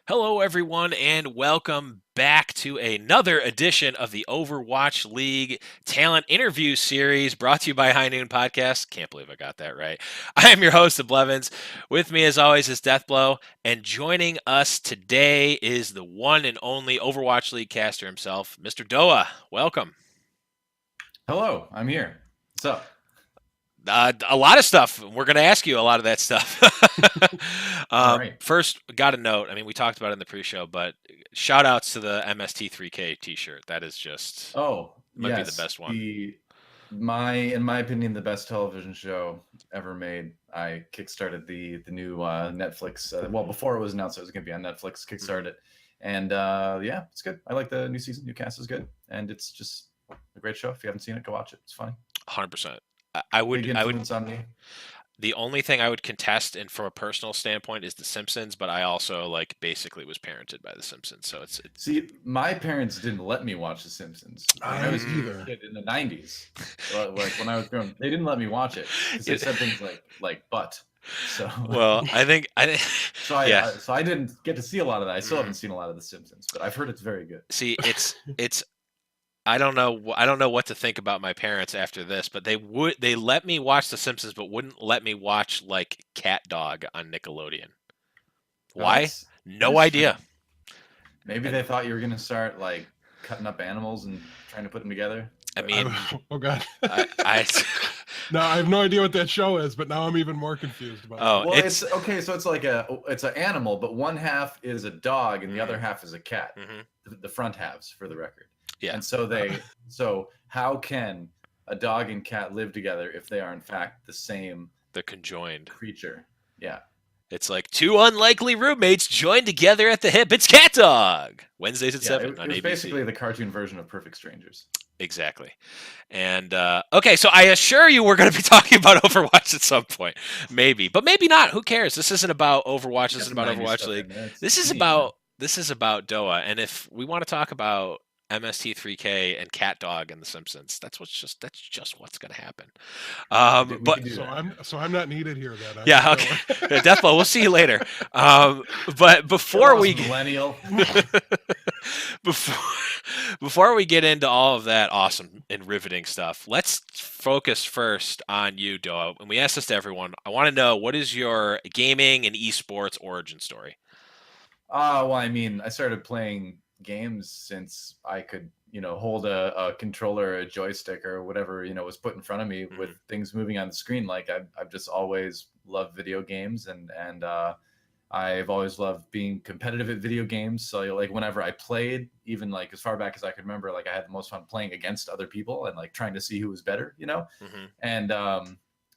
Hello, everyone, and welcome back to another edition of the Overwatch League Talent Interview Series brought to you by High Noon Podcast. Can't believe I got that right. I am your host, of Blevins. With me, as always, is Deathblow, and joining us today is the one and only Overwatch League caster himself, Mr. Doa. Welcome. Hello, I'm here. What's up? A lot of stuff. We're going to ask you a lot of that stuff. All right. First, got a note. I mean, we talked about it in the pre-show, but shout outs to the MST3K T-shirt. That is just Oh, might be the yes. best one. In my opinion, the best television show ever made. I kickstarted the new Netflix. Well, before it was announced it was going to be on Netflix, kickstarted it, and yeah, it's good. I like the new season. New cast is good, and it's just a great show. If you haven't seen it, go watch it. It's funny. 100%. I would. Big I would. influence on me. The only thing I would contest, and from a personal standpoint, is The Simpsons. But I also basically was parented by The Simpsons, so it's. See, my parents didn't let me watch The Simpsons when I was a kid in the '90s. Like when I was growing, they didn't let me watch it because they said things like "but." So well, I think so I didn't get to see a lot of that. I still haven't seen a lot of The Simpsons, but I've heard it's very good. See, it's I don't know. I don't know what to think about my parents after this, but they let me watch The Simpsons, but wouldn't let me watch Cat Dog on Nickelodeon. Oh, Why? that No is idea. strange. Maybe they thought you were gonna start cutting up animals and trying to put them together. I mean, oh god. I No, I have no idea what that show is, but now I'm even more confused about Oh, Well, it's okay. So it's an animal, but one half is a dog and the other half is a cat. The front halves, for the record. Yeah. And so how can a dog and cat live together if they are in fact the same They're conjoined creature? Yeah. It's like two unlikely roommates joined together at the hip. It's Cat Dog. Wednesdays at 7 on It was ABC. basically the cartoon version of Perfect Strangers. Exactly. And okay, so I assure you we're going to be talking about Overwatch at some point. Maybe, but maybe not. Who cares? This isn't about Overwatch. This isn't about Overwatch League. This is about Doa. And if we want to talk about MST3K and Cat Dog and The Simpsons, that's just what's going to happen. So I'm not needed here then. Yeah, okay. Deathblow, we'll see you later. But before we millennial before we get into all of that awesome and riveting stuff, let's focus first on you, Doa. And we ask this to everyone. I want to know, what is your gaming and esports origin story? Well, I mean, I started playing games since I could, hold a controller, a joystick, or whatever, was put in front of me with things moving on the screen. Like I've just always loved video games, and I've always loved being competitive at video games. So like whenever I played, even like as far back as I could remember, like I had the most fun playing against other people and like trying to see who was better, And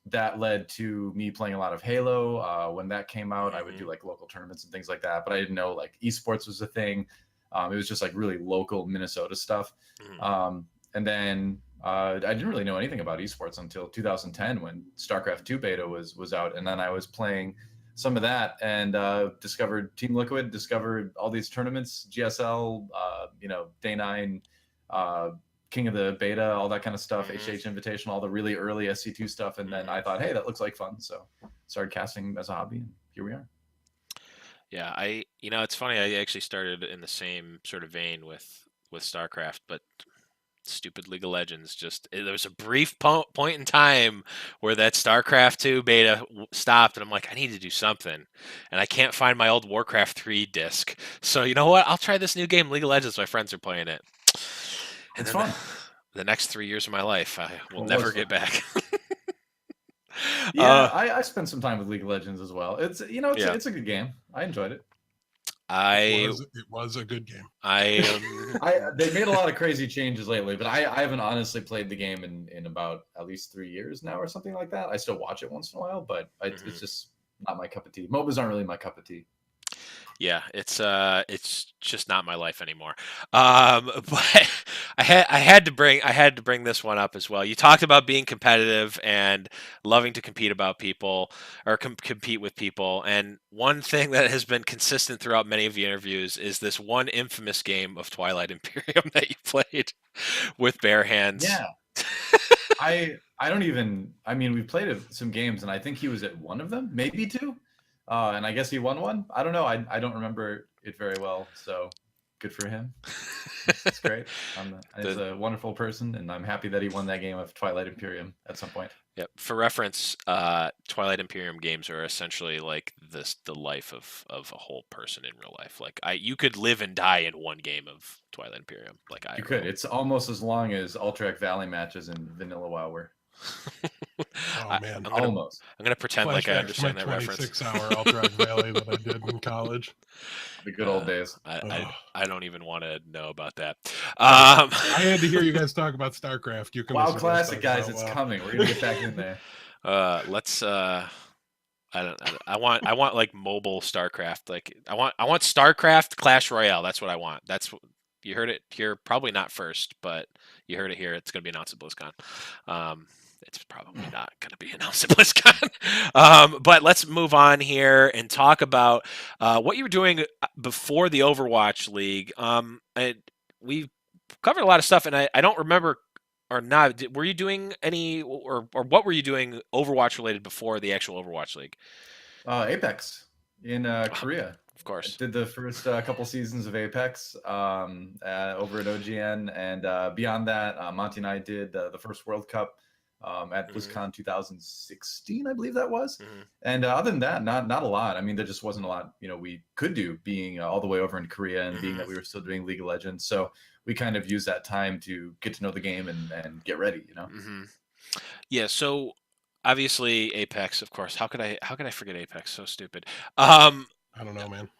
that led to me playing a lot of Halo. When that came out, I would do like local tournaments and things like that. But I didn't know like esports was a thing. It was just like really local Minnesota stuff. And then I didn't really know anything about esports until 2010 when StarCraft 2 beta was out. And then I was playing some of that and discovered Team Liquid, discovered all these tournaments, GSL, Day 9, King of the Beta, all that kind of stuff, HH Invitational, all the really early SC2 stuff. And then I thought, hey, that looks like fun. So started casting as a hobby, and here we are. Yeah, it's funny. I actually started in the same sort of vein with StarCraft, but stupid League of Legends there was a brief point in time where that StarCraft 2 beta stopped, and I'm like, I need to do something, and I can't find my old Warcraft 3 disc. So you know what? I'll try this new game, League of Legends. My friends are playing it. And it's fun. The next 3 years of my life, I will never get back. Yeah, I spent some time with League of Legends as well. It's it's a good game. I enjoyed it. It was a good game. They made a lot of crazy changes lately, but I haven't honestly played the game in about at least 3 years now or something like that. I still watch it once in a while, but it's just not my cup of tea. MOBAs aren't really my cup of tea. Yeah, it's just not my life anymore. But I had to bring this one up as well. You talked about being competitive and loving to compete compete with people. And one thing that has been consistent throughout many of the interviews is this one infamous game of Twilight Imperium that you played with bare hands. Yeah. I don't even. I mean, we played some games, and I think he was at one of them, maybe two. And I guess he won one. I don't know. I don't remember it very well. So good for him. It's great. He's a wonderful person, and I'm happy that he won that game of Twilight Imperium at some point. Yep. For reference, Twilight Imperium games are essentially like the life of a whole person in real life. Like you could live and die in one game of Twilight Imperium. Like You could. It's almost as long as Alterac Valley matches in Vanilla WoW were. Oh man, almost. I'm gonna pretend like I understand that reference. 26-hour Alterac Valley that I did in college. The good old days. I don't even want to know about that. I had to hear you guys talk about StarCraft. You can WoW Classic, guys. It's coming. We're gonna get back in there. Let's. I want like mobile StarCraft. Like I want StarCraft Clash Royale. That's what I want. That's you heard it here. Probably not first, but you heard it here. It's gonna be announced at BlizzCon. It's probably not going to be announced at BlizzCon. But let's move on here and talk about what you were doing before the Overwatch League. We've covered a lot of stuff, and I don't remember or not. Were you doing any, or what were you doing Overwatch related before the actual Overwatch League? Apex in Korea. Of course. Did the first couple seasons of Apex over at OGN, and beyond that, Monty and I did the first World Cup at BlizzCon 2016, I believe that was. And other than that, not a lot. I mean, there just wasn't a lot, we could do, being all the way over in Korea and being that we were still doing League of Legends. So we kind of used that time to get to know the game and get ready, Yeah. So obviously Apex, of course. How could I forget Apex? So stupid. I don't know, man.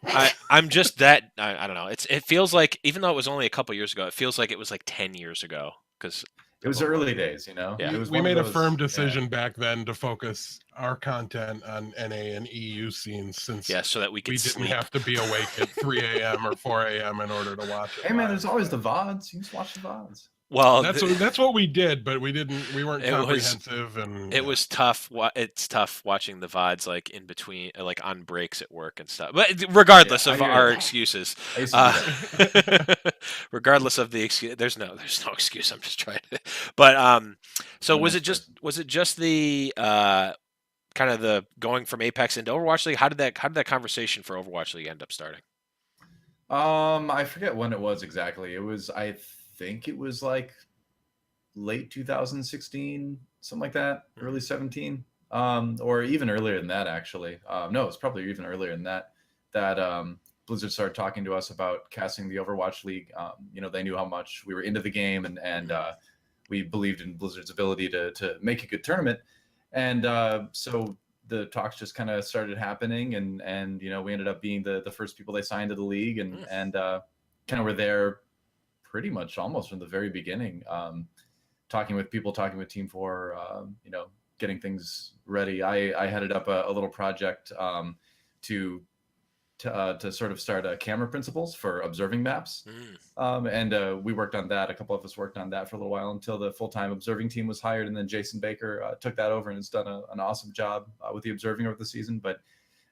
I'm just that. I don't know. It feels like, even though it was only a couple years ago, it feels like it was like 10 years ago, because it was early days, Yeah. We made a firm decision back then to focus our content on NA and EU scenes, since so that we didn't have to be awake at 3 a.m. or 4 a.m. in order to watch it. Hey man, there's always the VODs. You just watch the VODs. Well, that's what we did, but we weren't comprehensive, and it was tough. It's tough watching the VODs like in between, like on breaks at work and stuff. But regardless of our excuses, regardless of the excuse, there's no excuse. I'm just trying to. But so was it just the kind of the going from Apex into Overwatch League? How did that conversation for Overwatch League end up starting? I forget when it was exactly. It was, I think it was like late 2016, something like that, early 17, or even earlier than that, actually. No, it's probably even earlier than that, Blizzard started talking to us about casting the Overwatch League. They knew how much we were into the game, and we believed in Blizzard's ability to make a good tournament. And so the talks just kind of started happening, and we ended up being the first people they signed to the league, and kind of were there pretty much almost from the very beginning, talking with people, talking with Team 4, getting things ready. I headed up a little project to sort of start camera principles for observing maps. And we worked on that. A couple of us worked on that for a little while until the full-time observing team was hired. And then Jason Baker took that over and has done an awesome job with the observing over the season. But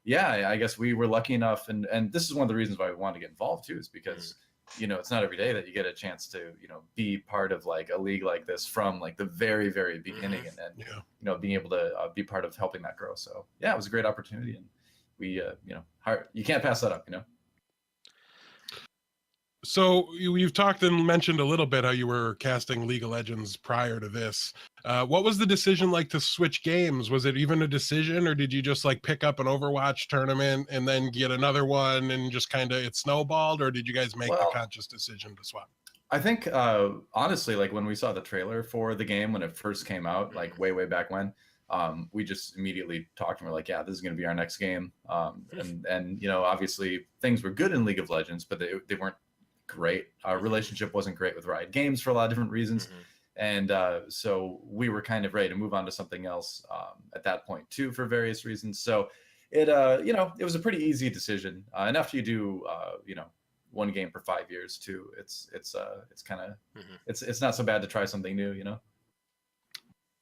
yeah, I guess we were lucky enough. And this is one of the reasons why we wanted to get involved too, is because it's not every day that you get a chance to, be part of like a league like this from like the very, very beginning, and then, being able to be part of helping that grow. So yeah, it was a great opportunity, and we, you can't pass that up, So you've talked and mentioned a little bit how you were casting League of Legends prior to this. What was the decision like to switch games? Was it even a decision, or did you just like pick up an Overwatch tournament and then get another one and just kind of it snowballed, or did you guys make the conscious decision to swap? I think honestly, like when we saw the trailer for the game when it first came out, like way back when, we just immediately talked and we're like, yeah, this is going to be our next game. And obviously things were good in League of Legends, but they weren't great. Our relationship wasn't great with Riot Games for a lot of different reasons. And so we were kind of ready to move on to something else at that point too, for various reasons. So it was a pretty easy decision. And after you do one game for 5 years too, it's kind of it's not so bad to try something new,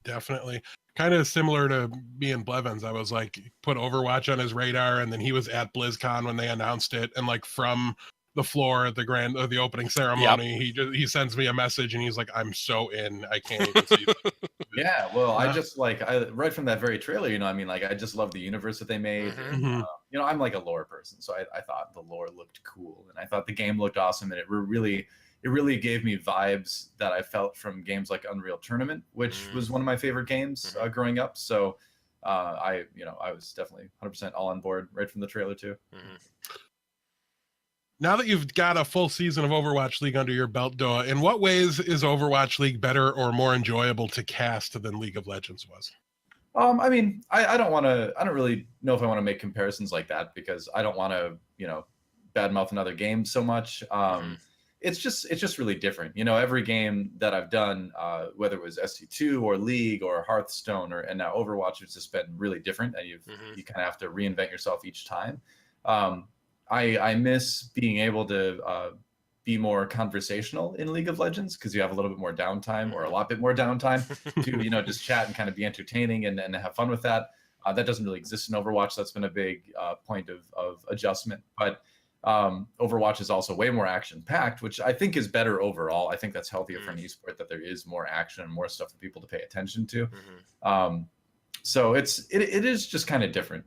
Definitely. Kind of similar to me and Blevins. I was like, put Overwatch on his radar, and then he was at BlizzCon when they announced it, and like from the floor at the opening ceremony, he sends me a message and he's like, I'm so in, I can't even see it. Yeah, well, I just right from that very trailer, I just love the universe that they made. I'm like a lore person, so I thought the lore looked cool, and I thought the game looked awesome, and it really gave me vibes that I felt from games like Unreal Tournament, which was one of my favorite games growing up. So I was definitely 100% all on board right from the trailer too. Now that you've got a full season of Overwatch League under your belt, Doa, in what ways is Overwatch League better or more enjoyable to cast than League of Legends was? I mean, I don't really know if I want to make comparisons like that, because I don't want to, badmouth another game so much. It's just really different. Every game that I've done, whether it was SC2 or League or Hearthstone and now Overwatch, it's just been really different, and you kind of have to reinvent yourself each time. I miss being able to be more conversational in League of Legends, because you have a little bit more downtime, or a lot bit more downtime to just chat and kind of be entertaining and have fun with that. That doesn't really exist in Overwatch. That's been a big point of adjustment. But Overwatch is also way more action packed, which I think is better overall. I think that's healthier for an esport, that there is more action and more stuff for people to pay attention to. So it is just kind of different.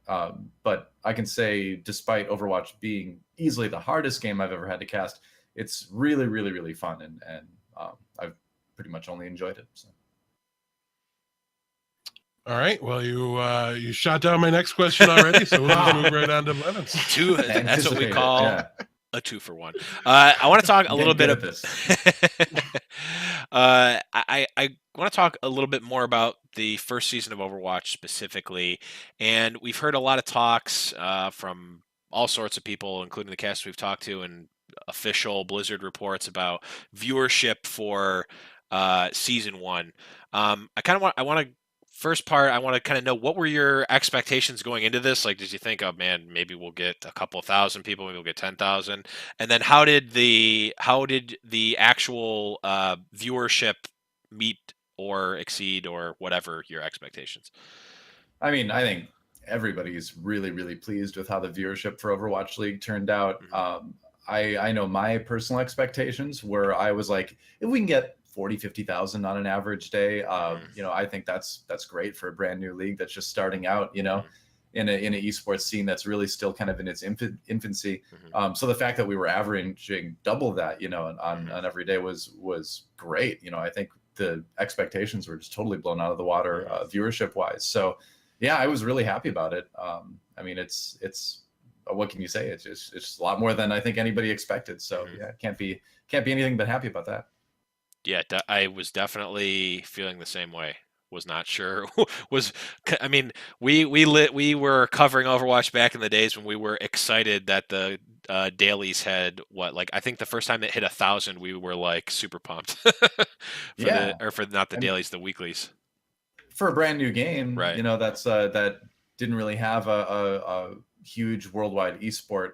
But I can say, despite Overwatch being easily the hardest game I've ever had to cast, it's really, really, really fun, and I've pretty much only enjoyed it. So. All right. Well, you shot down my next question already, so we'll just move right on to Levin's. That's what we call a 2-for-1. I want to talk a little bit of this. I want to talk a little bit more about the first season of Overwatch specifically, and we've heard a lot of talks from all sorts of people, including the cast we've talked to, and official Blizzard reports about viewership for season 1. I want to first part, I want to kind of know, what were your expectations going into this? Like, did you think, oh man, maybe we'll get a couple thousand people, maybe we'll get 10,000? And then how did the actual viewership meet or exceed, or whatever your expectations? I mean, I think everybody's really, really pleased with how the viewership for Overwatch League turned out. I know my personal expectations were, I was like, if we can get 40, 50,000 on an average day, I think that's great for a brand new league that's just starting out, in an esports scene that's really still kind of in its infancy. So the fact that we were averaging double that, on every day was great. I think the expectations were just totally blown out of the water, viewership wise. So yeah, I was really happy about it. I mean, it's what can you say? It's just a lot more than I think anybody expected. So yeah, can't be anything but happy about that. Yeah, I was definitely feeling the same way. Was not sure. I mean, we were covering Overwatch back in the days when we were excited that the dailies had I think the first time it hit 1,000, we were like super pumped. For not the dailies, the weeklies. For a brand new game, right? That's that didn't really have a huge worldwide esport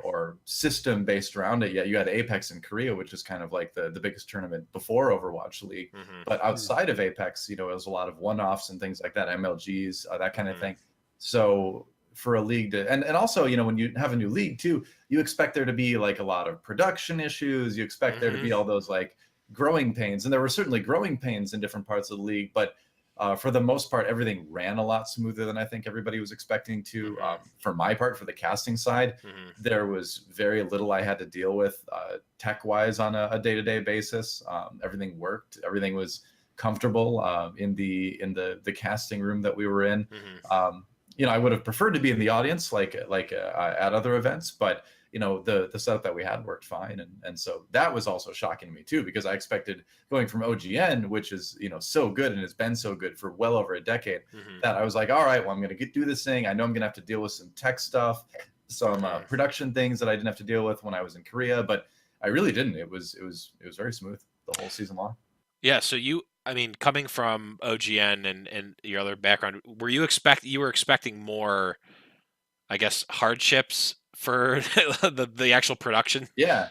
or system based around it yet. You had Apex in Korea, which is kind of like the biggest tournament before Overwatch League. But outside of Apex, it was a lot of one-offs and things like that, MLGs, that kind of thing. So for a league to, and also, when you have a new league too, you expect there to be like a lot of production issues. You expect there to be all those like growing pains, and there were certainly growing pains in different parts of the league, but for the most part, everything ran a lot smoother than I think everybody was expecting to. For my part, for the casting side, there was very little I had to deal with tech-wise on a day-to-day basis. Everything worked. Everything was comfortable in the casting room that we were in. I would have preferred to be in the audience, like at other events, but the setup that we had worked fine. And so that was also shocking to me too, because I expected, going from OGN, which is, so good and has been so good for well over a decade, that I was like, all right, well, I'm going to do this thing. I know I'm going to have to deal with some tech stuff, some production things that I didn't have to deal with when I was in Korea, but I really didn't. It was very smooth the whole season long. Yeah. So coming from OGN and your other background, were you were expecting more, I guess, hardships for the actual production? Yeah.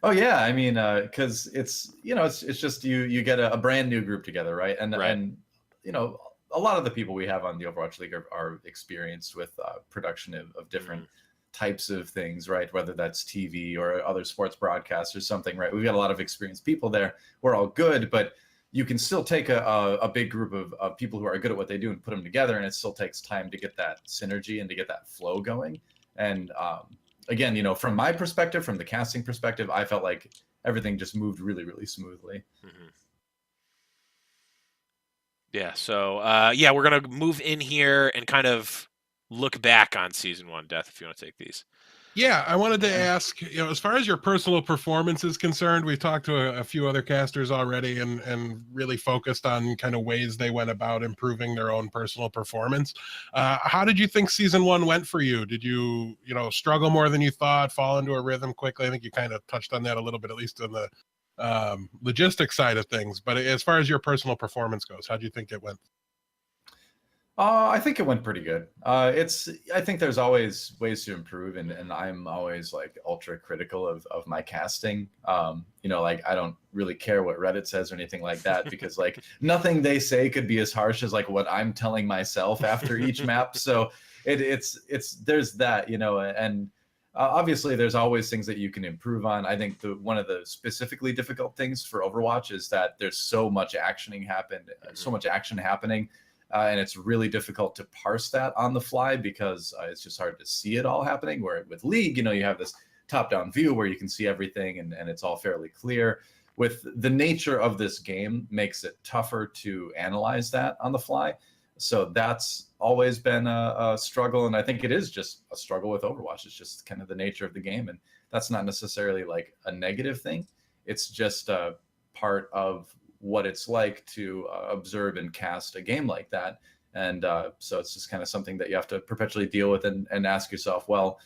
Oh yeah. I mean, because it's it's just you get a brand new group together, right? And a lot of the people we have on the Overwatch League are experienced with production of different types of things, right? Whether that's TV or other sports broadcasts or something, right? We've got a lot of experienced people there. We're all good, but you can still take a big group of people who are good at what they do and put them together, and it still takes time to get that synergy and to get that flow going. And again, from my perspective, from the casting perspective, I felt like everything just moved really, really smoothly. Mm-hmm. Yeah, so we're gonna move in here and kind of look back on season 1. Death, if you want to take these. Yeah, I wanted to ask, as far as your personal performance is concerned, we've talked to a few other casters already and really focused on kind of ways they went about improving their own personal performance. How did you think season 1 went for you? Did you, struggle more than you thought, fall into a rhythm quickly? I think you kind of touched on that a little bit, at least on the logistics side of things. But as far as your personal performance goes, how do you think it went? I think it went pretty good. I think there's always ways to improve, and I'm always like ultra critical of my casting. Like I don't really care what Reddit says or anything like that, because like nothing they say could be as harsh as like what I'm telling myself after each map. So it's there's that, and obviously there's always things that you can improve on. I think one of the specifically difficult things for Overwatch is that there's so much action happening. And it's really difficult to parse that on the fly, because it's just hard to see it all happening. Where with League, you have this top-down view where you can see everything and it's all fairly clear. With the nature of this game makes it tougher to analyze that on the fly. So that's always been a struggle. And I think it is just a struggle with Overwatch. It's just kind of the nature of the game. And that's not necessarily like a negative thing. It's just a part of what it's like to observe and cast a game like that. And so it's just kind of something that you have to perpetually deal with and ask yourself, well,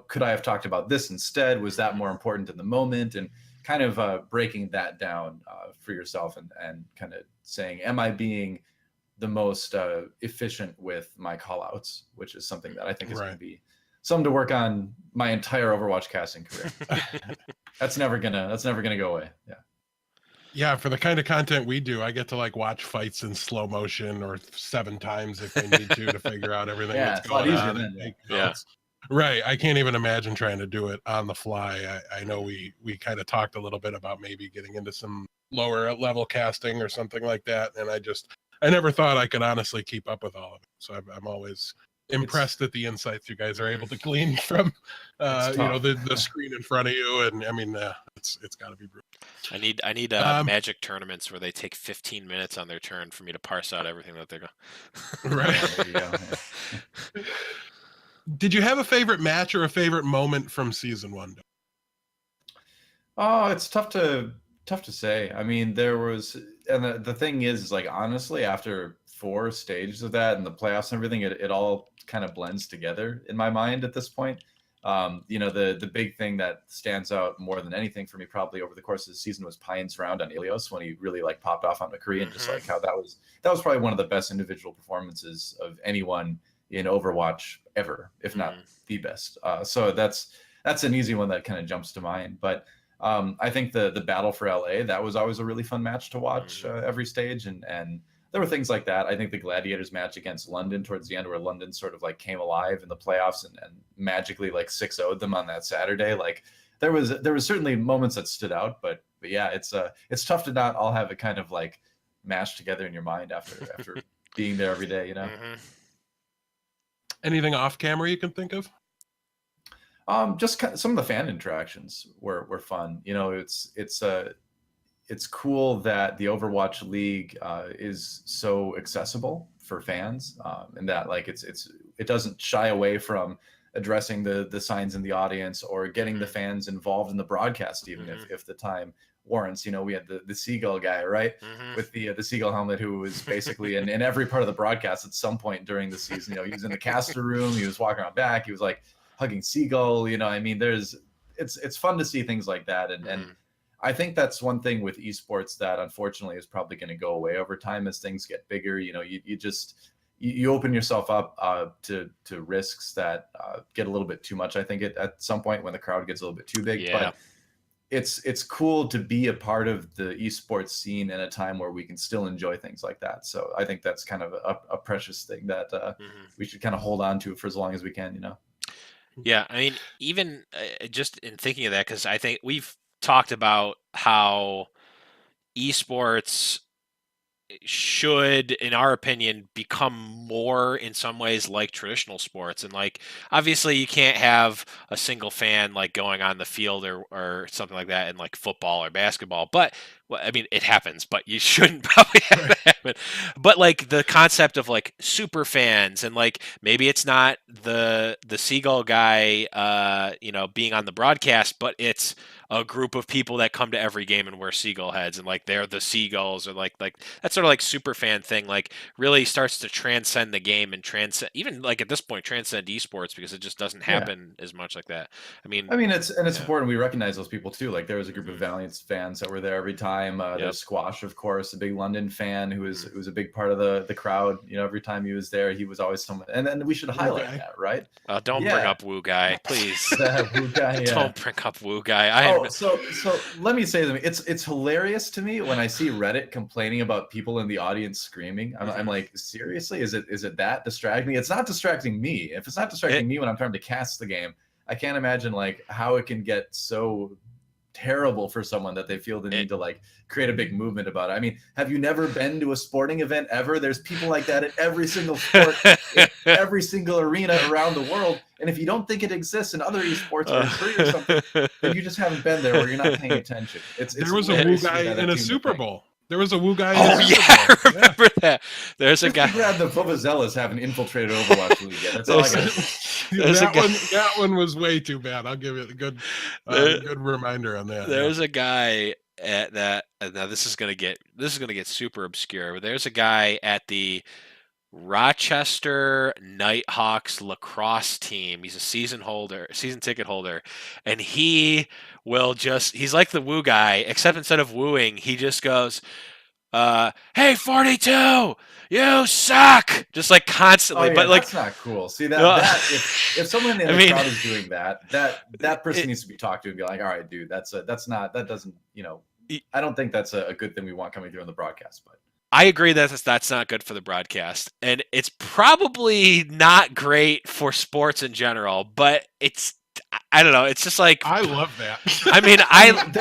could I have talked about this instead? Was that more important in the moment? And kind of breaking that down for yourself and kind of saying, am I being the most efficient with my callouts, which is something that I think is going to be something to work on my entire Overwatch casting career. That's never gonna go away. Yeah. Yeah, for the kind of content we do, I get to like watch fights in slow motion or 7 times if I need to figure out everything that's going on. Right. I can't even imagine trying to do it on the fly. I know we kind of talked a little bit about maybe getting into some lower level casting or something like that. And I never thought I could honestly keep up with all of it. So I'm always impressed at the insights you guys are able to glean from the screen in front of you. And I mean, it's got to be brutal. I need magic tournaments where they take 15 minutes on their turn for me to parse out everything that they're going. Right. There you go. Did you have a favorite match or a favorite moment from season 1? Oh, it's tough to say. I mean, there was, and the thing is like, honestly, after 4 stages of that and the playoffs and everything, it all kind of blends together in my mind at this point. The big thing that stands out more than anything for me probably over the course of the season was Pine's round on Ilios, when he really like popped off on McCree, and just like how that was probably one of the best individual performances of anyone in Overwatch ever, if not the best. So that's an easy one that kind of jumps to mind. But I think the battle for LA, that was always a really fun match to watch every stage, and there were things like that. I think the Gladiators match against London towards the end, where London sort of like came alive in the playoffs and magically like 6-0'd them on that Saturday. Like there was certainly moments that stood out, but yeah, it's tough to not all have it kind of like mashed together in your mind after being there every day, Anything off camera you can think of? Just some of the fan interactions were fun. It's cool that the Overwatch League is so accessible for fans, and that like it doesn't shy away from addressing the signs in the audience or getting the fans involved in the broadcast, even if the time warrants. We had the seagull guy, right, with the seagull helmet, who was basically in every part of the broadcast at some point during the season. He was in the caster room, he was walking around back, he was like hugging seagull. I mean, it's fun to see things like that, and I think that's one thing with esports that unfortunately is probably going to go away over time as things get bigger. You open yourself up to risks that get a little bit too much, I think, at some point when the crowd gets a little bit too big. Yeah. But it's cool to be a part of the esports scene in a time where we can still enjoy things like that. So I think that's kind of a precious thing that we should kind of hold on to for as long as we can, Yeah, I mean, even just in thinking of that, because I think we've talked about how esports should, in our opinion, become more in some ways like traditional sports. And like, obviously you can't have a single fan like going on the field or something like that in like football or basketball, but well, I mean, it happens, but you shouldn't probably have that happen. But like the concept of like super fans, and like maybe it's not the seagull guy, being on the broadcast, but it's a group of people that come to every game and wear seagull heads, and like they're the seagulls, or like that sort of like super fan thing, like really starts to transcend the game and transcend, even like at this point, transcend esports, because it just doesn't happen as much like that. I mean, it's important we recognize those people too. Like there was a group of Valiant fans that were there every time. There's Squash, of course, a big London fan who was a big part of the crowd. Every time he was there, he was always someone. And then we should highlight that, right? Don't bring up Woo Guy, please. Woo Guy, Don't bring up Woo Guy. So let me say something. It's hilarious to me when I see Reddit complaining about people in the audience screaming. I'm like, seriously, is it that distracting? It's not distracting me. If it's not distracting me when I'm trying to cast the game, I can't imagine like how it can get so terrible for someone that they feel the need to like create a big movement about it. I mean, have you never been to a sporting event ever? There's people like that at every single sport, in every single arena around the world. And if you don't think it exists in other esports or free or something, then you just haven't been there, or you're not paying attention. There was a Woo guy in a Super Bowl. There was a Woo guy. I remember that. There's a guy. Glad the Vuvuzelas haven't infiltrated Overwatch League yet. That's all I got. That one was way too bad. I'll give it a good reminder on that. There's a guy at that. Now this is gonna get super obscure. But there's a guy at the Rochester Nighthawks lacrosse team. He's a season ticket holder, and he's like the Woo Guy, except instead of wooing, he just goes, "Hey, 42, you suck!" Just like constantly. But like, that's not cool. See that if someone in the crowd is doing that person needs to be talked to and be like, "All right, dude, that doesn't, I don't think that's a good thing we want coming through on the broadcast." But I agree that that's not good for the broadcast, and it's probably not great for sports in general. But I don't know. It's just like, I love that. I mean,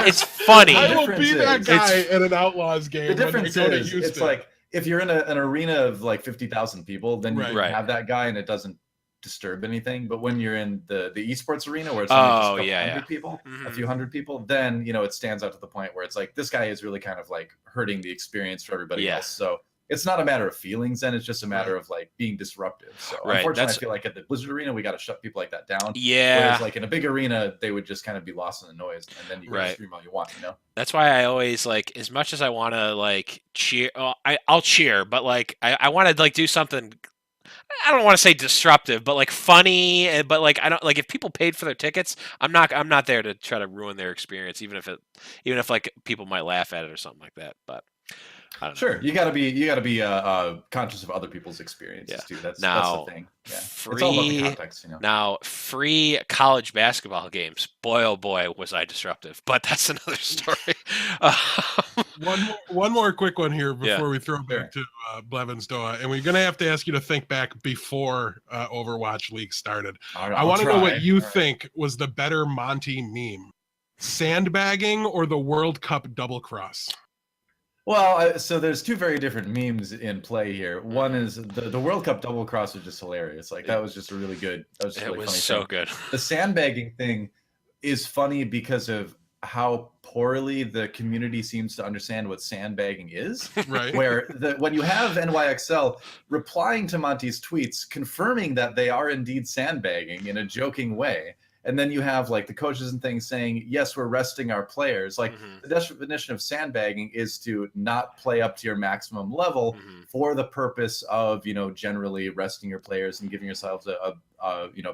it's funny. I will be that guy at an Outlaws game. The difference is, it's like if you're in an arena of like 50,000 people, then you have that guy, and it doesn't disturb anything. But when you're in the esports arena where it's only just a hundred people, a few hundred people, then it stands out to the point where it's like this guy is really kind of like hurting the experience for everybody else. So it's not a matter of feelings, then it's just a matter of like being disruptive. So unfortunately, I feel like at the Blizzard arena we got to shut people like that down. Whereas like in a big arena, they would just kind of be lost in the noise, and then you can stream all you want. That's why I always like, as much as I want to like cheer, I'll cheer, but like I want to like do something. I don't want to say disruptive, but like funny. But like I don't like, if people paid for their tickets, I'm not there to try to ruin their experience, even if like people might laugh at it or something like that. But I don't know. Sure, you gotta be conscious of other people's experiences too. That's the thing. Yeah, it's all about the context. Now, free college basketball games. Boy, oh boy, was I disruptive. But that's another story. One more quick one here before we throw back to Blevins Doa, and we're gonna have to ask you to think back before Overwatch League started. I want to know what you think was the better Monty meme: sandbagging or the World Cup double cross? Well, so there's two very different memes in play here. One is the World Cup double cross was just hilarious. Like that was just a really good. That was just really funny. So good. The sandbagging thing is funny because of how poorly the community seems to understand what sandbagging is. Right. Where when you have NYXL replying to Monty's tweets confirming that they are indeed sandbagging in a joking way. And then you have like the coaches and things saying, yes, we're resting our players. Like the definition of sandbagging is to not play up to your maximum level for the purpose of, generally resting your players and giving yourselves a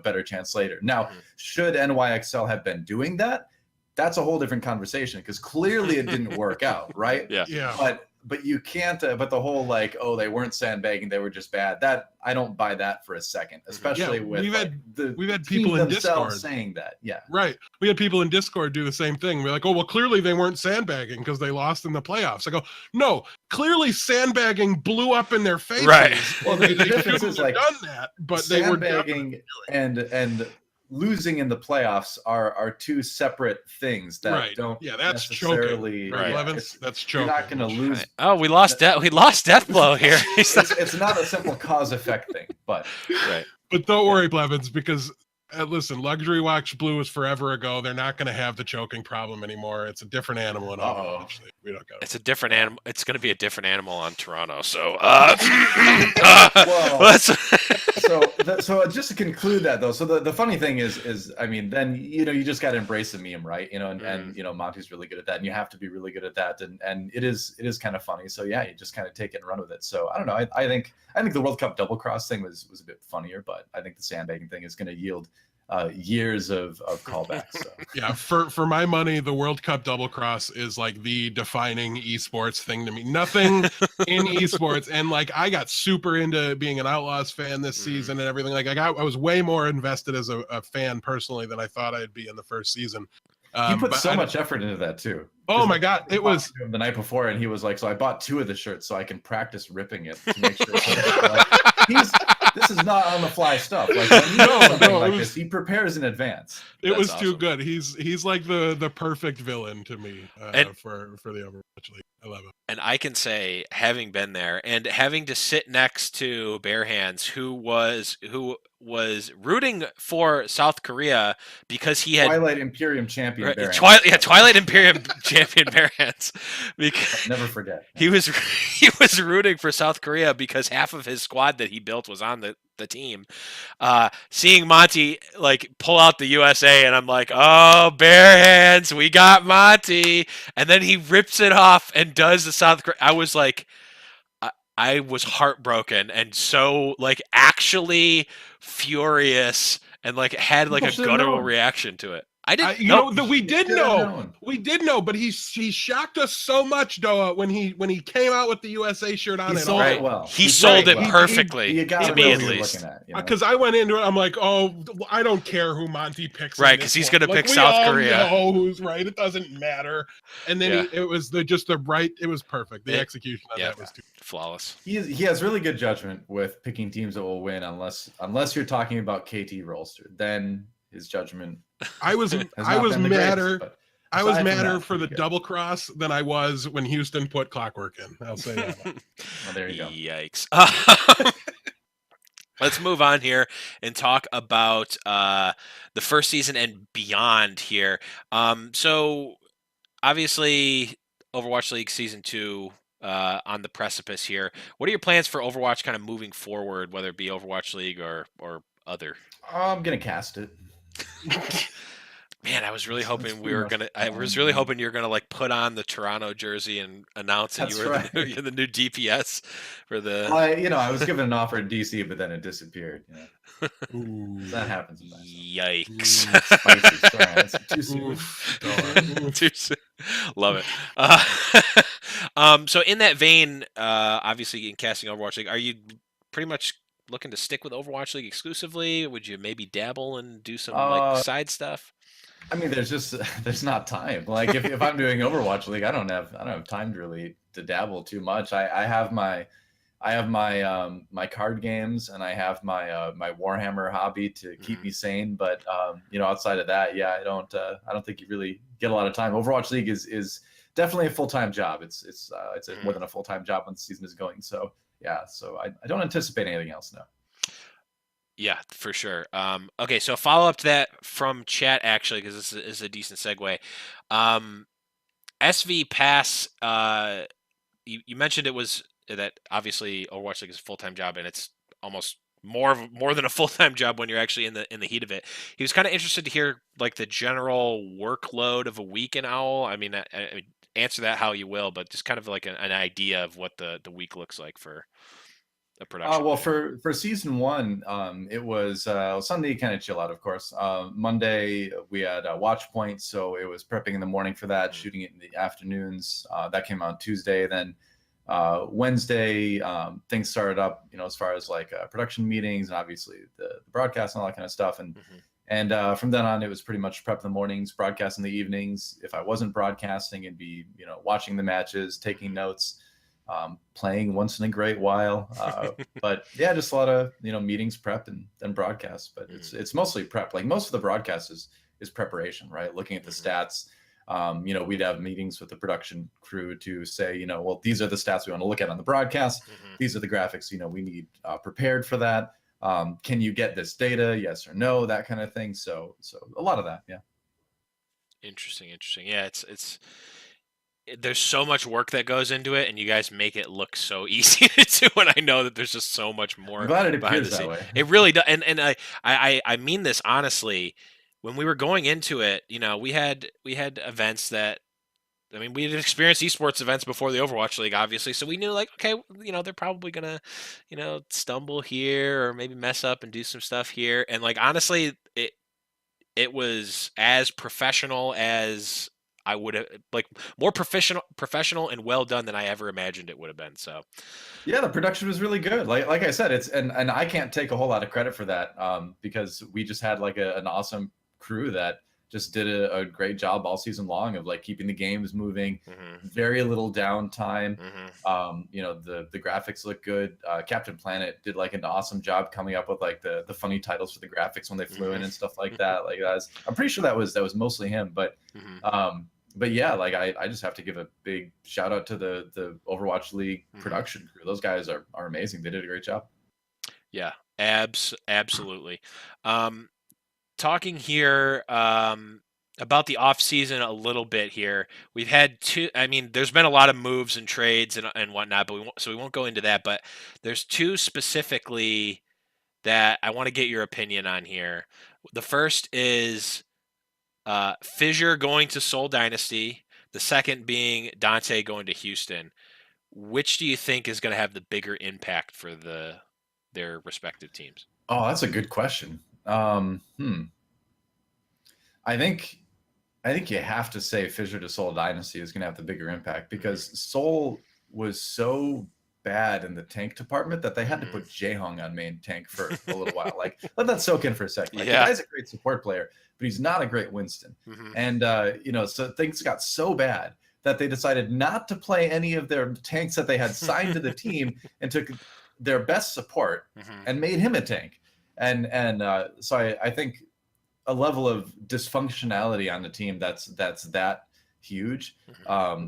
better chance later. Now, should NYXL have been doing that? That's a whole different conversation, because clearly it didn't work out, right? Yeah. But you can't. But the whole like, oh, they weren't sandbagging, they were just bad. That I don't buy that for a second, especially with we've had people in Discord saying that. Yeah, right. We had people in Discord do the same thing. We're like, oh, well, clearly they weren't sandbagging because they lost in the playoffs. I go, no, clearly sandbagging blew up in their faces. Right. Well, the difference is like done that, but sandbagging and losing in the playoffs are two separate things that Right. don't Yeah, that's necessarily. choking. Right, Right. Levins? That's choking. You're not going to lose. Oh, we lost Death Blow here. It's not a simple cause effect thing, but Right. But don't worry, Blevins, because listen, Luxury Watch Blue was forever ago. They're not going to have the choking problem anymore. It's a different animal in Overwatch. We don't go. It's a different animal. It's going to be a different animal on Toronto. So, so just to conclude that though, so the funny thing is I mean, then you just got to embrace the meme, right? And Monty's really good at that, and you have to be really good at that, and it is kind of funny. So yeah, you just kind of take it and run with it. So I don't know. I think the World Cup double cross thing was a bit funnier, but I think the sandbagging thing is going to yield years of callbacks. So. Yeah, for my money, the World Cup double cross is like the defining esports thing to me. Nothing in esports, and like I got super into being an Outlaws fan this season and everything. Like I was way more invested as a fan personally than I thought I'd be in the first season. You put so much effort into that too. Oh my God, it was the night before, and he was like, "So I bought 2 of the shirts so I can practice ripping it to make sure." This is not on the fly stuff. Like this, he prepares in advance. It was awesome. Too good. He's like the perfect villain to me for the Overwatch League. I love it. And I can say, having been there and having to sit next to Bare Hands, who was rooting for South Korea because he had Twilight Imperium champion. Bare Hands. Twilight Imperium champion Bare Hands. Because never forget. He was rooting for South Korea because half of his squad that he built was on the team. Seeing Monty like pull out the USA, and I'm like, oh, Bare Hands, we got Monty, and then he rips it off and does the South Korea. I was like, I was heartbroken and so like actually furious and like had like a guttural reaction to it. I didn't know that we did know. We did know, but he shocked us so much, Doa, when he came out with the USA shirt on. He sold it well. He sold it perfectly immediately. Because I went into it, I'm like, oh, I don't care who Monty picks. Right, because he's going to pick South Korea. Know who's right. It doesn't matter. And then it was it was perfect. The execution of that was too flawless. He has really good judgment with picking teams that will win, unless you're talking about KT Rolster. Then his judgment. I was madder for the double cross than I was when Houston put Clockwork in. I'll say that. Well, there you go. Yikes. Let's move on here and talk about the first season and beyond here. So obviously Overwatch League Season 2 on the precipice here. What are your plans for Overwatch kind of moving forward, whether it be Overwatch League or other? I'm going to cast it. Man, I was really hoping you were gonna like put on the Toronto jersey and announce that you're the new DPS for the. I was given an offer in DC, but then it disappeared. That happens. Yikes! Spicy. Sorry, that's too soon. Too soon. Love it. So in that vein, obviously in casting Overwatch League, are you pretty much looking to stick with Overwatch League exclusively? Would you maybe dabble and do some like side stuff? I mean, there's not time. Like if I'm doing Overwatch League, I don't have time to dabble too much. I have my card games, and I have my Warhammer hobby to keep me sane. But outside of that, I don't think you really get a lot of time. Overwatch League is definitely a full-time job. It's more than a full-time job when the season is going. So so I don't anticipate anything else now. Yeah, for sure. Okay, so follow up to that from chat, actually, because this is a decent segue. SV Pass, you mentioned it was that obviously Overwatch League is a full-time job, and it's almost more than a full-time job when you're actually in the heat of it. He was kind of interested to hear like the general workload of a week in Owl. I mean, answer that how you will, but just kind of like an idea of what the week looks like for a production. Well, for season 1, it was Sunday, kind of chill out, of course. Monday we had Watch Point, so it was prepping in the morning for that, shooting it in the afternoons. That came out Tuesday. Then Wednesday, things started up, as far as like production meetings and obviously the broadcast and all that kind of stuff. And from then on, it was pretty much prep in the mornings, broadcast in the evenings. If I wasn't broadcasting, it'd be watching the matches, taking notes. playing once in a great while. But yeah, just a lot of meetings, prep, and then broadcasts. But it's mostly prep. Like most of the broadcast is preparation, right? Looking at the stats. We'd have meetings with the production crew to say, well, these are the stats we want to look at on the broadcast. These are the graphics, we need prepared for that. Can you get this data? Yes or no, that kind of thing. So a lot of that. Yeah. Interesting. Yeah, there's so much work that goes into it, and you guys make it look so easy to do. And I know that there's just so much more I'm glad it behind appears the that scenes. way. It really does. And I mean this honestly. When we were going into it, we had events that, I mean, we had experienced esports events before the Overwatch League, obviously. So we knew, like, okay, they're probably gonna, stumble here or maybe mess up and do some stuff here. And like, honestly, it was as professional as I would have, like, more professional and well done than I ever imagined it would have been. So yeah, the production was really good. Like I said, it's and I can't take a whole lot of credit for that, because we just had like an awesome crew that just did a great job all season long of like keeping the games moving, very little downtime. The graphics look good. Captain Planet did like an awesome job coming up with like the funny titles for the graphics when they flew in and stuff like that. Like I'm pretty sure that was mostly him, but yeah, like I just have to give a big shout out to the Overwatch League production crew. Those guys are amazing. They did a great job. Yeah, absolutely. Talking here about the off season a little bit here. We've had two. I mean, there's been a lot of moves and trades and whatnot, but we won't go into that. But there's two specifically that I want to get your opinion on here. The first is Fissure going to Seoul Dynasty. The second being Dante going to Houston. Which do you think is going to have the bigger impact for their respective teams? Oh, that's a good question. I think you have to say Fissure to Seoul Dynasty is going to have the bigger impact because Seoul was so bad in the tank department that they had to put Jaehong on main tank for a little while. Like, let that soak in for a second. Like, the guy's a great support player, but he's not a great Winston. And so things got so bad that they decided not to play any of their tanks that they had signed to the team and took their best support and made him a tank. And so I think a level of dysfunctionality on the team that's that huge.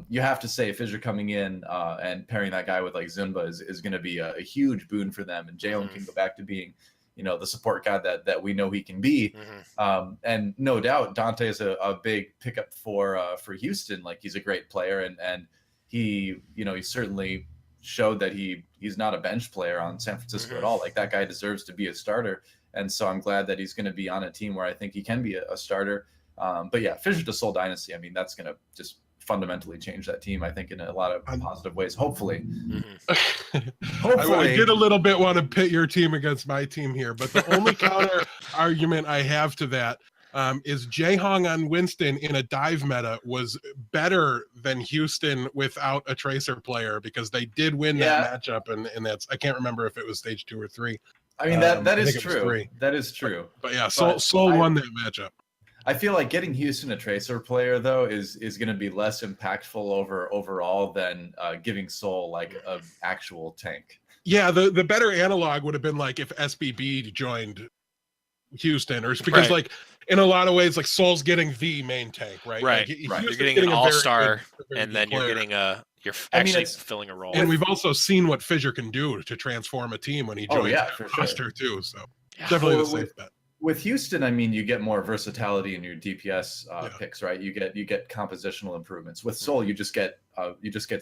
You have to say Fissure coming in and pairing that guy with like Zumba is going to be a huge boon for them. And Jalen can go back to being, the support guy that we know he can be. And no doubt Dante is a big pickup for Houston. Like, he's a great player and he certainly showed that he's not a bench player on San Francisco at all. Like, that guy deserves to be a starter. And so I'm glad that he's going to be on a team where I think he can be a starter. But yeah, Fissure to Seoul Dynasty, I mean, that's going to just fundamentally change that team, I think, in a lot of positive ways, hopefully. I did a little bit want to pit your team against my team here, but the only counter argument I have to that is Jaehong on Winston in a dive meta was better than Houston without a Tracer player, because they did win that matchup, and that's, I can't remember if it was stage 2 or 3. I mean, that is true. That is true. But yeah, Seoul won that matchup. I feel like getting Houston a Tracer player, though, is going to be less impactful overall than giving Seoul like an actual tank. Yeah, the better analog would have been like if SBB joined Houston, or because like in a lot of ways, like Seoul's getting the main tank, right? Right. Like, You're getting an all-star, and then you're getting you're actually filling a role. And we've also seen what Fissure can do to transform a team when he joins the roster too. So definitely the safe bet. With Houston, I mean, you get more versatility in your DPS picks, right? You get compositional improvements. With Seoul, you just get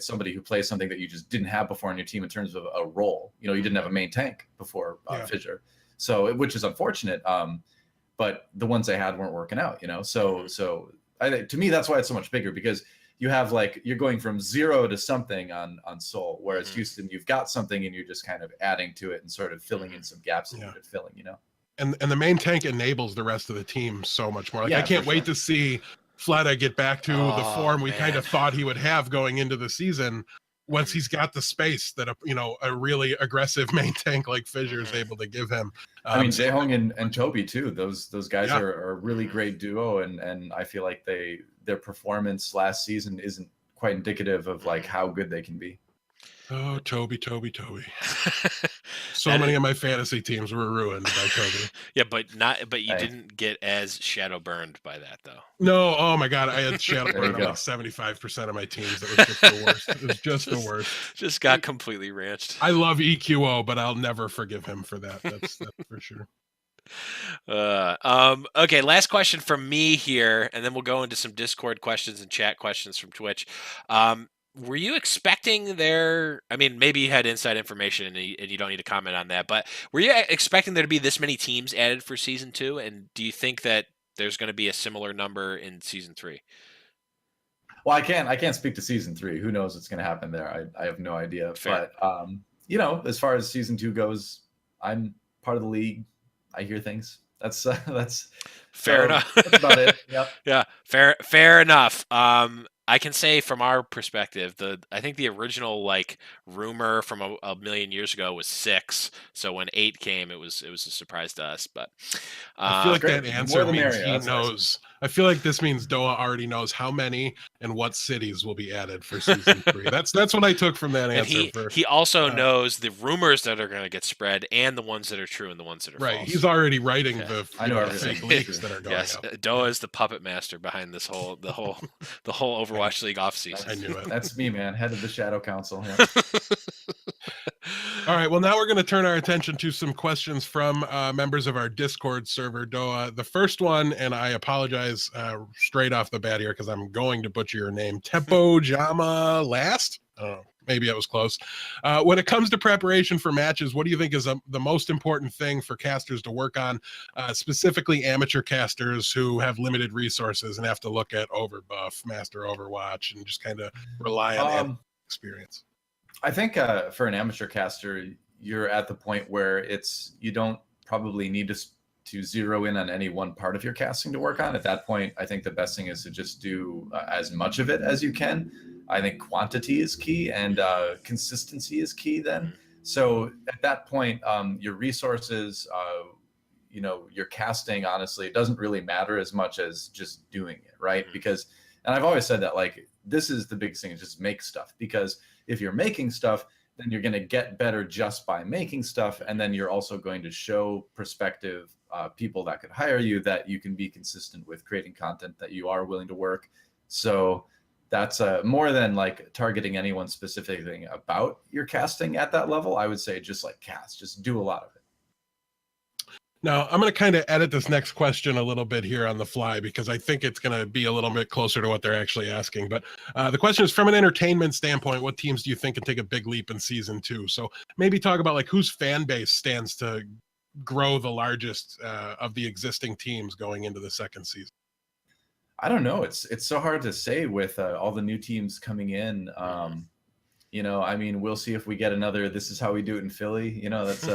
somebody who plays something that you just didn't have before on your teim in terms of a role. You didn't have a main tank before Fissure, so which is unfortunate. But the ones they had weren't working out. So I think, to me, that's why it's so much bigger, because you have you're going from 0 to something on Seoul, whereas Houston, you've got something and you're just kind of adding to it and sort of filling in some gaps that you're filling. And the main tank enables the rest of the team so much more. Like, I can't wait to see Fleta get back to the form we kind of thought he would have going into the season, once he's got the space that a really aggressive main tank like Fissure is able to give him. I mean, Jaehong and Toby too. Those guys are a really great duo, and I feel like their performance last season isn't quite indicative of like how good they can be. Oh, Toby. So many of my fantasy teams were ruined by Toby. Yeah, but you didn't get as shadow burned by that though. No, oh my God, I had shadow There you burn on go. like 75% of my teams. It was just the worst. It was just the worst. Just got completely ranched. I love EQO, but I'll never forgive him for that. That's for sure. Okay, last question from me here, and then we'll go into some Discord questions and chat questions from Twitch. Were you expecting there? I mean, maybe you had inside information and you don't need to comment on that, but were you expecting there to be this many teams added for season 2? And do you think that there's going to be a similar number in season 3? Well, I can't speak to season 3. Who knows what's going to happen there? I have no idea. Fair. But as far as season 2 goes, I'm part of the league. I hear things. That's fair enough. That's about it. Yep. Yeah, fair enough. I can say from our perspective, I think the original rumor from a million years ago was 6. So when 8 came, it was a surprise to us. But I feel like that answer means he That's knows. Nice. I feel like this means Doa already knows how many and what cities will be added for season 3. That's what I took from that answer. He also knows the rumors that are going to get spread and the ones that are true and the ones that are right. false. He's already writing the fake leaks that are going yes, out. Doa is the puppet master behind the whole Overwatch League offseason. I knew it. That's me, man. Head of the Shadow Council. Yeah. All right. Well, now we're going to turn our attention to some questions from members of our Discord server, Doa. The first one, and I apologize straight off the bat here because I'm going to butcher your name, Tempo Jama Last. Maybe I was close. When it comes to preparation for matches, what do you think is the most important thing for casters to work on, specifically amateur casters who have limited resources and have to look at Overbuff, Master Overwatch, and just kind of rely on experience? I think for an amateur caster, you're at the point where you don't probably need to zero in on any one part of your casting to work on. At that point, I think the best thing is to just do as much of it as you can. I think quantity is key and consistency is key then. So at that point, your resources, your casting, honestly, it doesn't really matter as much as just doing it, right? Because, and I've always said that, this is the big thing, is just make stuff. Because if you're making stuff, then you're going to get better just by making stuff. And then you're also going to show prospective people that could hire you that you can be consistent with creating content that you are willing to work. So that's more than targeting any one specific thing about your casting at that level. I would say just cast, just do a lot of it. Now, I'm going to kind of edit this next question a little bit here on the fly because I think it's going to be a little bit closer to what they're actually asking. But the question is, from an entertainment standpoint, what teams do you think can take a big leap in season 2? So maybe talk about whose fan base stands to grow the largest of the existing teams going into the second season. I don't know. It's so hard to say with all the new teams coming in. I mean, we'll see if we get another. This is how we do it in Philly. That's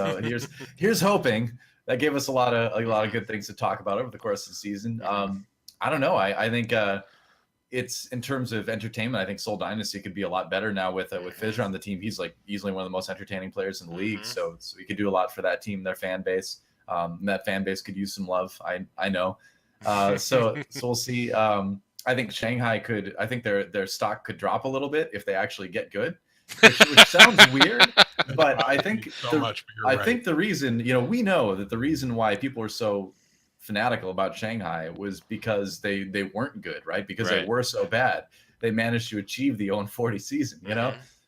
here's hoping. That gave us a lot of good things to talk about over the course of the season. I don't know. I think it's in terms of entertainment. I think Soul Dynasty could be a lot better now with Fissure on the team. He's easily one of the most entertaining players in the league. So we could do a lot for that team, their fan base. That fan base could use some love. I know. So we'll see. I think Shanghai could. I think their stock could drop a little bit if they actually get good. Which sounds weird, but I think think the reason, we know that the reason why people are so fanatical about Shanghai was because they weren't good, right? Because they were so bad. They managed to achieve the 0-40 season,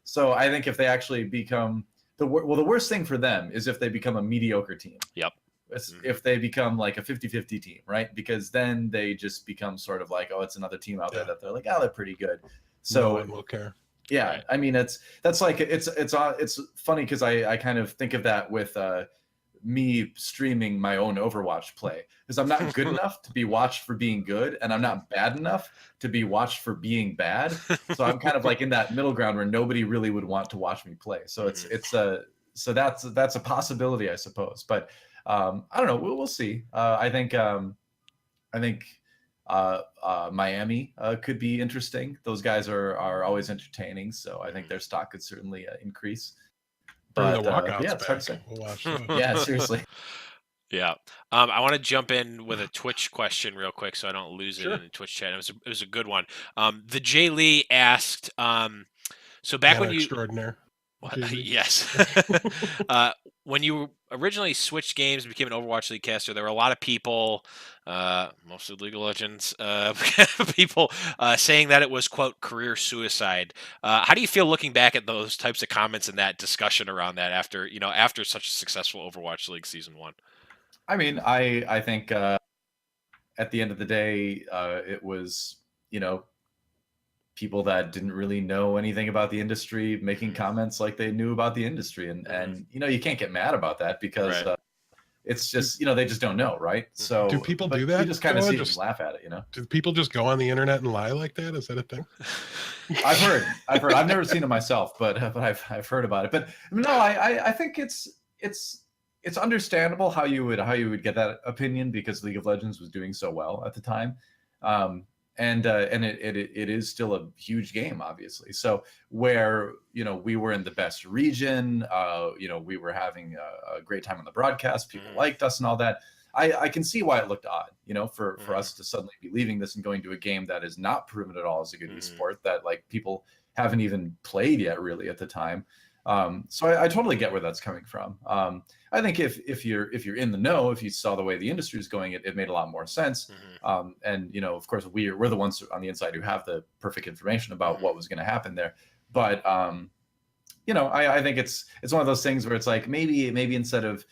So I think if they actually become the worst thing for them is if they become a mediocre team. Yep. If they become a 50-50 team, right? Because then they just become sort of it's another team out there that they're they're pretty good. So no one will care. Yeah, right. I mean it's funny because I kind of think of that with me streaming my own Overwatch play, because I'm not good enough to be watched for being good, and I'm not bad enough to be watched for being bad. So I'm kind of in that middle ground where nobody really would want to watch me play. So so that's a possibility, I suppose. But I don't know. We'll see. I think Miami could be interesting. Those guys are always entertaining, so I think their stock could certainly increase. But the walkouts yeah, it's hard to say. We'll watch yeah, seriously. Yeah. I want to jump in with a Twitch question real quick so I don't lose it in the Twitch chat. It was a good one. The Jay Lee asked, so back when you extraordinaire. JV? Yes. When you originally switched games and became an Overwatch League caster, there were a lot of people, mostly League of Legends, people saying that it was, quote, career suicide. How do you feel looking back at those types of comments and that discussion around that after such a successful Overwatch League season 1? I mean, I think at the end of the day, it was, people that didn't really know anything about the industry making comments like they knew about the industry, and you can't get mad about that because Right. it's just they just don't know, right? So Do people but do that, you just kind of Noah? see them laugh at it. Do people just go on the internet and lie like that? Is that a thing? I've heard. I've never seen it myself, but I've heard about it. But no, I think it's understandable how you would get that opinion because League of Legends was doing so well at the time. And it is still a huge game, obviously. So where we were in the best region, we were having a great time on the broadcast. People liked us and all that. I can see why it looked odd, for us to suddenly be leaving this and going to a game that is not proven at all as a good esport that like people haven't even played yet really at the time. So I totally get where that's coming from. I think if you're in the know, if you saw the way the industry is going, it made a lot more sense. And of course, we're the ones on the inside who have the perfect information about what was going to happen there. But I think it's one of those things where it's like maybe instead of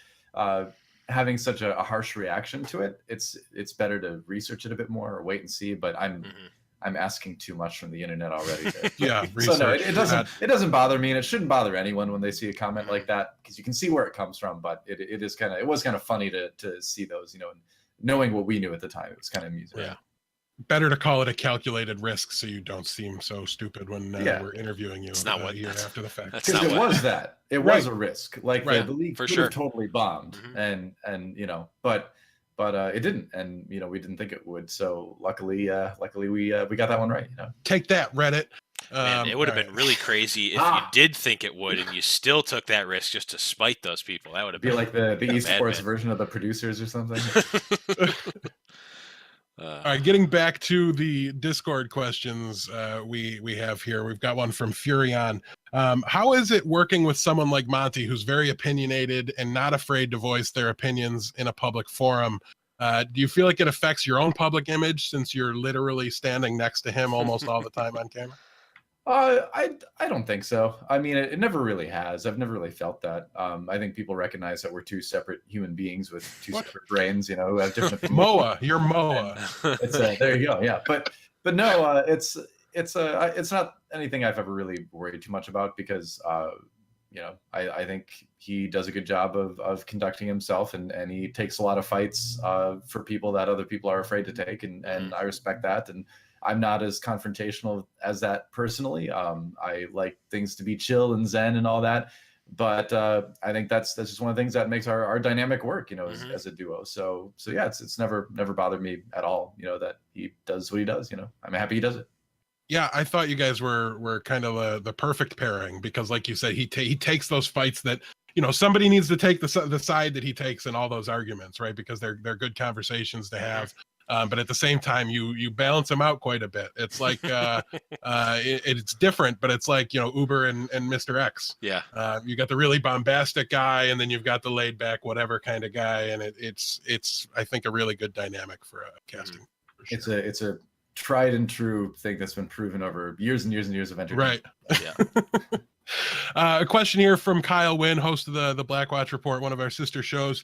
having such a harsh reaction to it, it's better to research it a bit more or wait and see. But I'm asking too much from the internet already. Yeah, so no, it doesn't bother me, and it shouldn't bother anyone when they see a comment like that because you can see where it comes from. But it was kind of funny to see those, knowing what we knew at the time. It was kind of amusing. Yeah. Better to call it a calculated risk so you don't seem so stupid when we're interviewing you a year after the fact. Because it was that. It was a risk. Like the league for could sure have totally bombed, and but it didn't, and we didn't think it would. So luckily we got that one right. Take that, Reddit. Man, it would have been really crazy if you did think it would, and you still took that risk just to spite those people. That would have been like the esports version of the producers or something. All right, getting back to the Discord questions we have here. We've got one from Furion. How is it working with someone like Monty, who's very opinionated and not afraid to voice their opinions in a public forum? Do you feel like it affects your own public image since you're literally standing next to him almost all the time on camera? I don't think so. I mean, it never really has. I've never really felt that. I think people recognize that we're two seperate hument beings with two separate brains, who have different opinions. Moa, you're Moa. There you go. Yeah, but no, it's not anything I've ever really worried too much about because I think he does a good job of conducting himself and he takes a lot of fights for people that other people are afraid to take, and I respect that. And I'm not as confrontational as that personally. I like things to be chill and zen and all that. But I think that's just one of the things that makes our dynamic work, as a duo. So yeah, it's never bothered me at all, that he does what he does. I'm happy he does it. Yeah, I thought you guys were kind of the perfect pairing because, like you said, he takes those fights that somebody needs to take the side that he takes in all those arguments, right? Because they're good conversations to have. But at the same time, you balance them out quite a bit. It's like it's different, but it's like Uber and Mr. X. Yeah. You got the really bombastic guy, and then you've got the laid back whatever kind of guy, and it's I think a really good dynamic for casting. For sure. It's a tried and true thing that's been proven over years and years and years of entertainment. Right. Yeah. A question here from Kyle Wynn, host of the Blackwatch Report, one of our sister shows.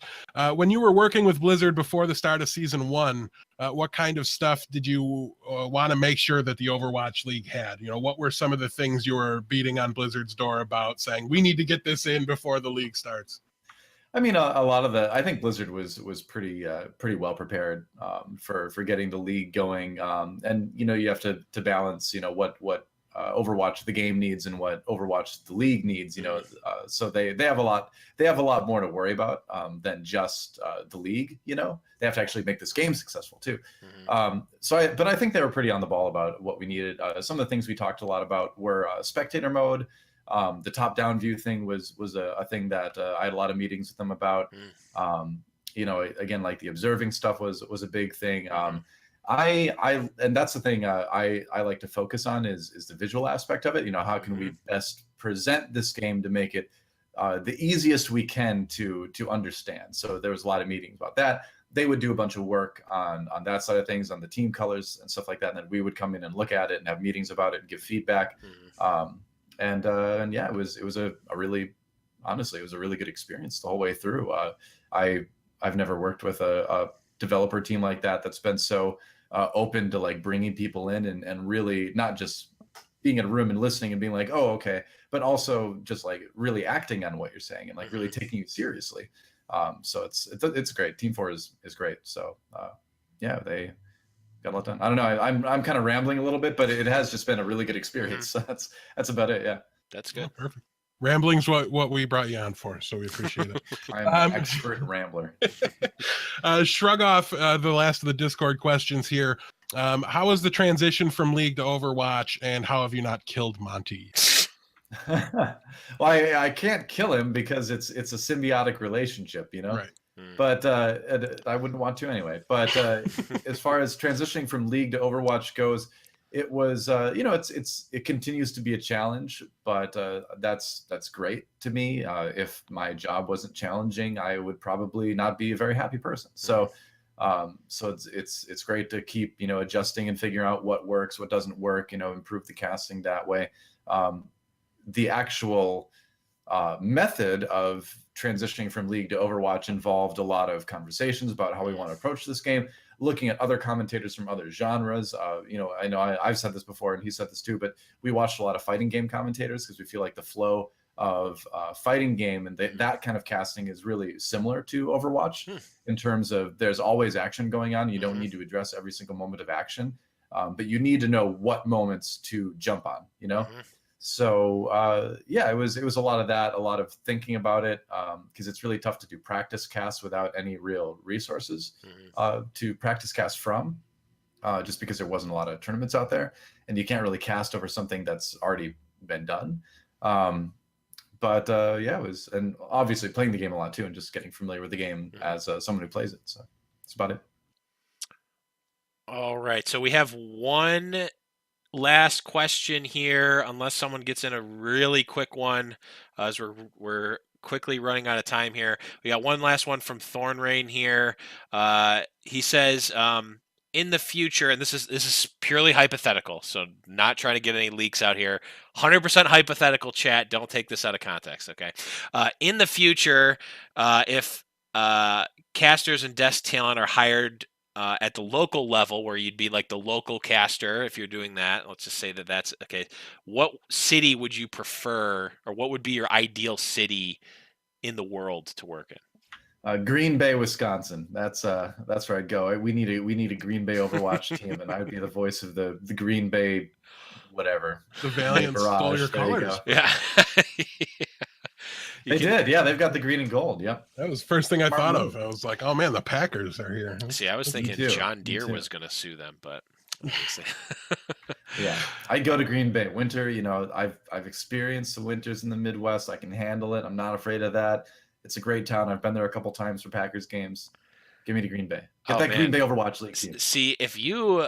When you were working with Blizzard before the start of season 1, what kind of stuff did you want to make sure that the Overwatch League had? What were some of the things you were beating on Blizzard's door about, saying we need to get this in before the league starts? I mean, a lot of I think Blizzard was pretty well prepared for getting the league going, and you have to balance what Overwatch the game needs and what Overwatch the league needs. So they have a lot more to worry about than just the league. They have to actually make this game successful too. But I think they were pretty on the ball about what we needed. Some of the things we talked a lot about were spectator mode. The top-down view thing was a thing that I had a lot of meetings with them about. Again, like the observing stuff was a big thing. And that's the thing I like to focus on is the visual aspect of it. How can we best present this game to make it the easiest we can to understand. So there was a lot of meetings about that. They would do a bunch of work on that side of things, on the team colors and stuff like that. And then we would come in and look at it and have meetings about it and give feedback. And yeah, it was a really, honestly, it was a really good experience the whole way through. I've never worked with a developer team like that that's been so open to like bringing people in and really not just being in a room and listening and being like, oh, okay, but also just like really acting on what you're saying and like really taking you seriously. So it's great. Team 4 is great. So yeah, they got a lot done. I don't know. I'm kind of rambling a little bit, but it has just been a really good experience. So that's about it. Yeah. That's good. Oh, perfect. Rambling's what we brought you on for, so we appreciate it. I'm an expert rambler. Shrug off the last of the Discord questions here. How was the transition from League to Overwatch, and how have you not killed Monty? Well, I can't kill him because it's a symbiotic relationship, you know. Right. But I wouldn't want to anyway. But as far as transitioning from League to Overwatch goes, it was it continues to be a challenge, but that's great to me. If my job wasn't challenging, I would probably not be a very happy person. So it's great to keep adjusting and figuring out what works, what doesn't work, improve the casting that way. The actual method of transitioning from League to Overwatch involved a lot of conversations about how we want to approach this game, looking at other commentators from other genres. I know I've said this before and he said this too, but we watched a lot of fighting game commentators because we feel like the flow of fighting game and that kind of casting is really similar to Overwatch in terms of there's always action going on. You don't need to address every single moment of action, but you need to know what moments to jump on, So yeah, it was a lot of that, a lot of thinking about it, because it's really tough to do practice casts without any real resources to practice cast from, just because there wasn't a lot of tournaments out there, and you can't really cast over something that's already been done. But yeah, it was, and obviously playing the game a lot too, and just getting familiar with the game as someone who plays it. So that's about it. All right, so we have one last question here, unless someone gets in a really quick one, as we're quickly running out of time here. We got one last one from Thornrain here. He says, in the future, and this is purely hypothetical, so not trying to get any leaks out here. 100% hypothetical, chat. Don't take this out of context, okay? In the future, if casters and desk talent are hired at the local level, where you'd be like the local caster, if you're doing that, let's just say that's okay. What city would you prefer, or what would be your ideal city in the world to work in? Green Bay, Wisconsin. That's where I'd go. We need a Green Bay Overwatch team, and I would be the voice of the Green Bay, whatever. The Valiant stole your colors. Yeah. They did. Yeah, they've got the green and gold. Yep. That was the first thing I thought of. I was like, oh man, the Packers are here. See, I was thinking John Deere was going to sue them, but yeah, I'd go to Green Bay. Winter, I've experienced the winters in the Midwest. I can handle it. I'm not afraid of that. It's a great town. I've been there a couple times for Packers games. Give me to Green Bay. Get that Green Bay Overwatch League team. See, if you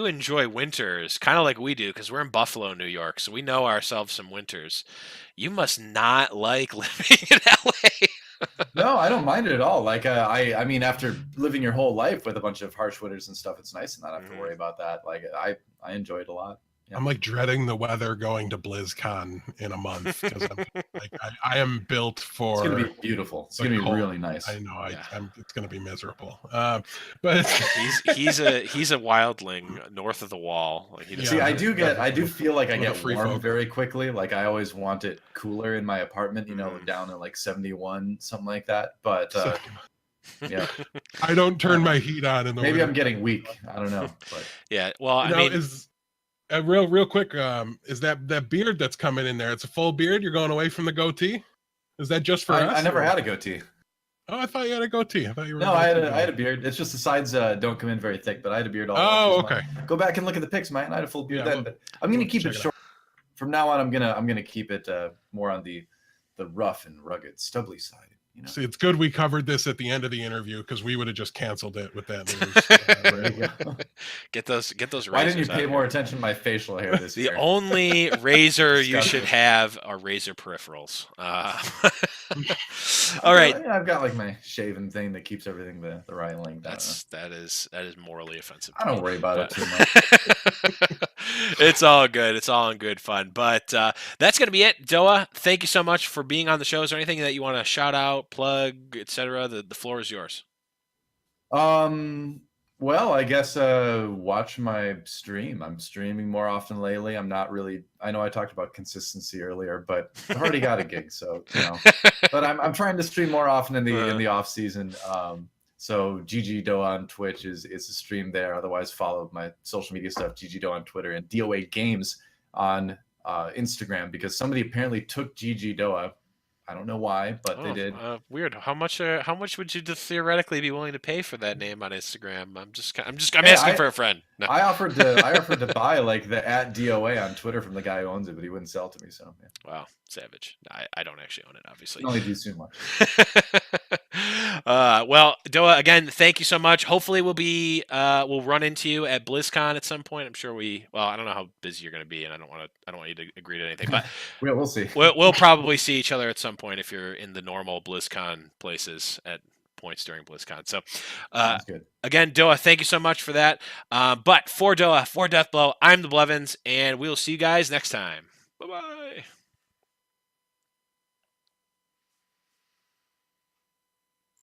enjoy winters, kind of like we do, because we're in Buffalo, New York, so we know ourselves some winters. You must not like living in LA. No, I don't mind it at all. Like, I mean, after living your whole life with a bunch of harsh winters and stuff, it's nice to not have to worry about that. Like, I enjoy it a lot. Yeah. I'm like dreading the weather going to BlizzCon in a month because I am built for. It's gonna be beautiful. It's gonna be really nice. I know. It's gonna be miserable. But he's a wildling north of the wall. Like, see, I do feel like I get warm very quickly. Like I always want it cooler in my apartment. Down at like 71, something like that. But yeah, I don't turn my heat on in the. Maybe winter. I'm getting weak. I don't know. But yeah. Well, I mean. Real quick, is that beard that's coming in there? It's a full beard. You're going away from the goatee. Is that just for us? I never had a goatee. Oh, I thought you had a goatee. I thought you were. No, I had a beard. It's just the sides don't come in very thick, but I had a beard all. Oh, okay. Go back and look at the pics, man. I had a full beard then, but I'm gonna keep it short. From now on, I'm gonna keep it more on the rough and rugged, stubbly side. You know. See, it's good we covered this at the end of the interview because we would have just canceled it with that news. There you go. Get those razors. Why didn't you out pay of more here. attention to my facial hair this The year? only razor you should Disgusting. have are razor peripherals. All right. I've got like my shaven thing that keeps everything the right length. That is morally offensive. I don't worry about it too much. It's all good. It's all in good fun. But that's going to be it. Doa, thank you so much for being on the show. Is there anything that you want to shout out, plug, etc.? The floor is yours. Well, I guess watch my stream. I'm streaming more often lately. I'm not really. I know I talked about consistency earlier, but I've already got a gig, so you know. But I'm trying to stream more often in the off season. So GG Doa on Twitch is a stream there. Otherwise, follow my social media stuff, GG Doa on Twitter and DOA Games on Instagram, because somebody apparently took GG Doa. I don't know why, but they did. Weird. How much would you theoretically be willing to pay for that name on Instagram? I'm asking for a friend. No. I offered to buy like the @DOA on Twitter from the guy who owns it, but he wouldn't sell it to me. So yeah. Wow, savage. I don't actually own it, obviously. Can only do so much. Well, Doa, again, thank you so much. Hopefully we'll run into you at BlizzCon at some point. I'm sure I don't know how busy you're going to be, and I don't want you to agree to anything, but we'll see. We'll probably see each other at some point if you're in the normal BlizzCon places at points during BlizzCon. So, again, Doa, thank you so much for that. But for Doa, for Deathblow, I'm the Blevins, and we'll see you guys next time. Bye-bye.